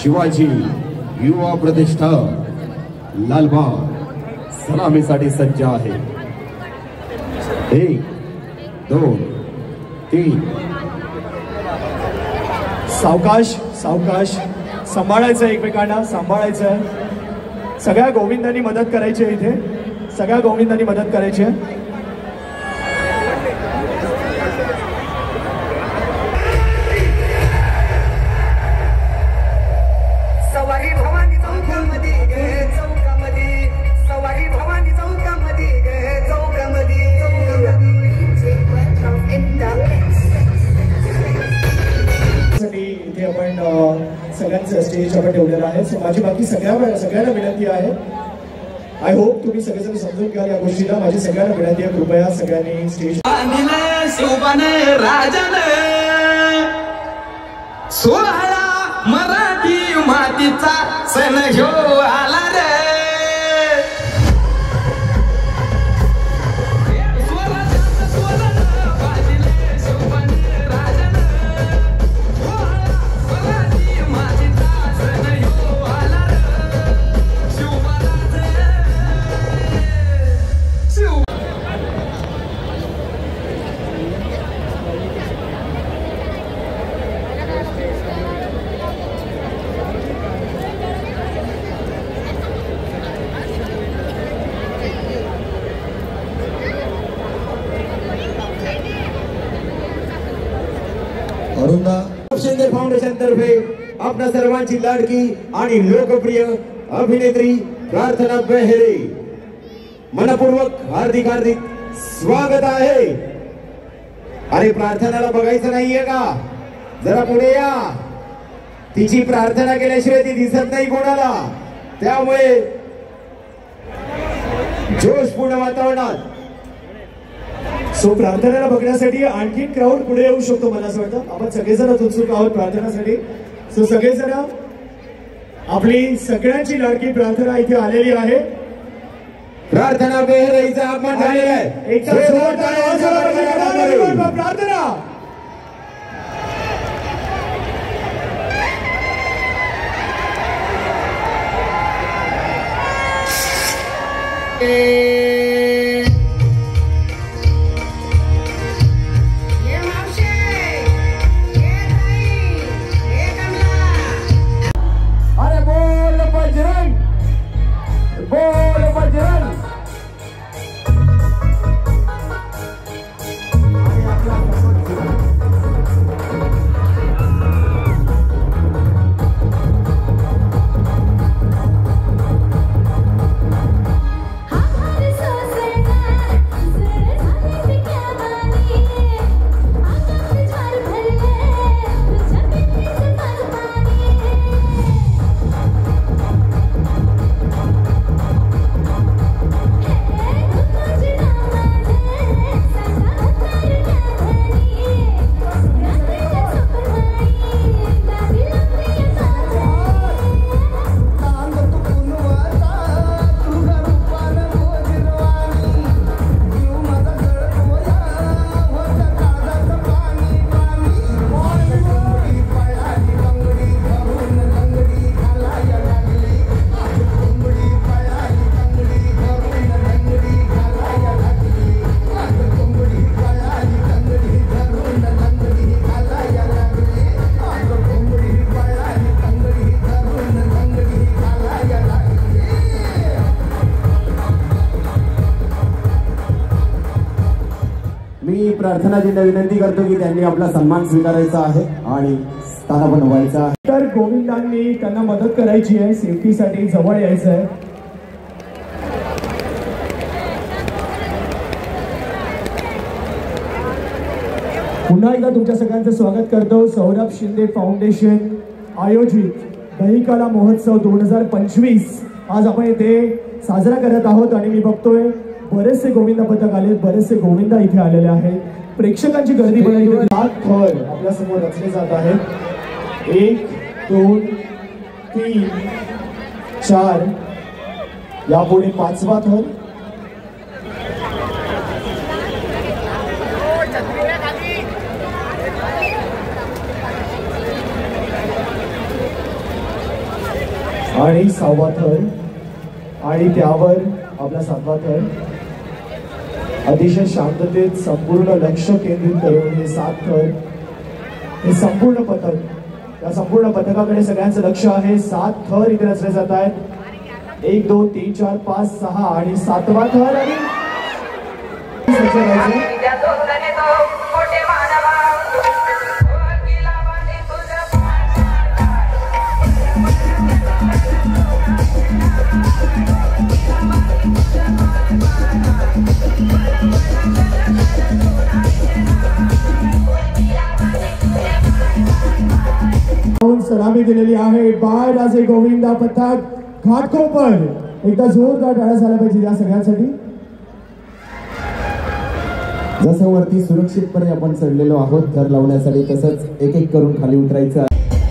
शिवाजी युवा प्रतिष्ठान लालबाग सलामीसाठी सज्ज आहे. 1 2 3. सावकाश सावकाश सांभाळायचं, एकमेकांना सांभाळायचं. सगळ्या गोविंदांनी मदत करायची आहे, इथे सगळ्या गोविंदांनी मदत करायची आहे. इथे आपण सगळ्यांचं स्टेज आपण ठेवलेलं आहे. सो माझी बाकी सगळ्यांना विनंती आहे, आय होप तुम्ही सगळेजण समजून घ्याल या गोष्टीला. माझी सगळ्यांना विनंती आहे, कृपया सगळ्यांनी स्टेज सोहळा मराठी मातीचा सण ह्यो आला रे. शिंदे फाउंडेशन तर्फे आपल्या सर्वांची लाडकी आणि लोकप्रिय अभिनेत्री प्रार्थना बेहेरे मनपूर्वक हार्दिक हार्दिक स्वागत आहे. अरे प्रार्थनाला बघायचं नाहीये का? जरा पुढे या. तिची प्रार्थना केल्याशिवाय ती दिसत नाही कोणाला. त्यामुळे जोशपूर्ण वातावरणात सो प्रार्थनेला बघण्यासाठी आणखी क्राऊड पुढे येऊ शकतो. मला असं वाटतं आपण सगळेजण उत्सुक आहोत प्रार्थनासाठी. सो सगळेजण आपली सगळ्यांची लाडकी प्रार्थना इथे आलेली आहे. प्रार्थना बेहरेचा आगमन झालेला आहे. प्रार्थना प्रार्थनाजींना विनंती करतो की त्यांनी आपला सन्मान स्वीकारायचा आहे आणि स्थानापन्न व्हायचा आहे. तर गोविंदांनी त्यांना मदत करायची आहे, सेफ्टीसाठी जवळ यायचं आहे. पुन्हा एकदा तुमच्या सगळ्यांचं स्वागत करतो. सौरभ शिंदे फाउंडेशन आयोजित दहीकाला महोत्सव 2025 आज आपण इथे साजरा करत आहोत. आणि मी बघतोय बरेचसे गोविंदा पथक आले, बरेचसे गोविंदा इथे आलेले आहेत. प्रेक्षकांची गर्दी बघायची. 7 थर आपल्या समोर रचले जात आहेत. 1 2 3 4 यापुढे 5वा थर. आणि 6वा थर आणि त्यावर आपला 7वा थर. अतिशय शांततेत संपूर्ण लक्ष केंद्रित करून हे 7 थर, हे संपूर्ण पथक, या संपूर्ण पथकाकडे सगळ्यांचं लक्ष आहे. 7 थर इथे रचले जात आहेत. 1 2 3 4 5 6 आणि 7वा थर. आणि सलामी दिलेली आहे बाय राजे गोविंदा पथक घाटकोपर. एकदा जोरदार टाळ्या झाल्या पाहिजे या सगळ्यांसाठी. जसं वरती सुरक्षितपणे आपण चढलेलो आहोत थर लावण्यासाठी, तसंच एक एक करून खाली उतरायचं आहे.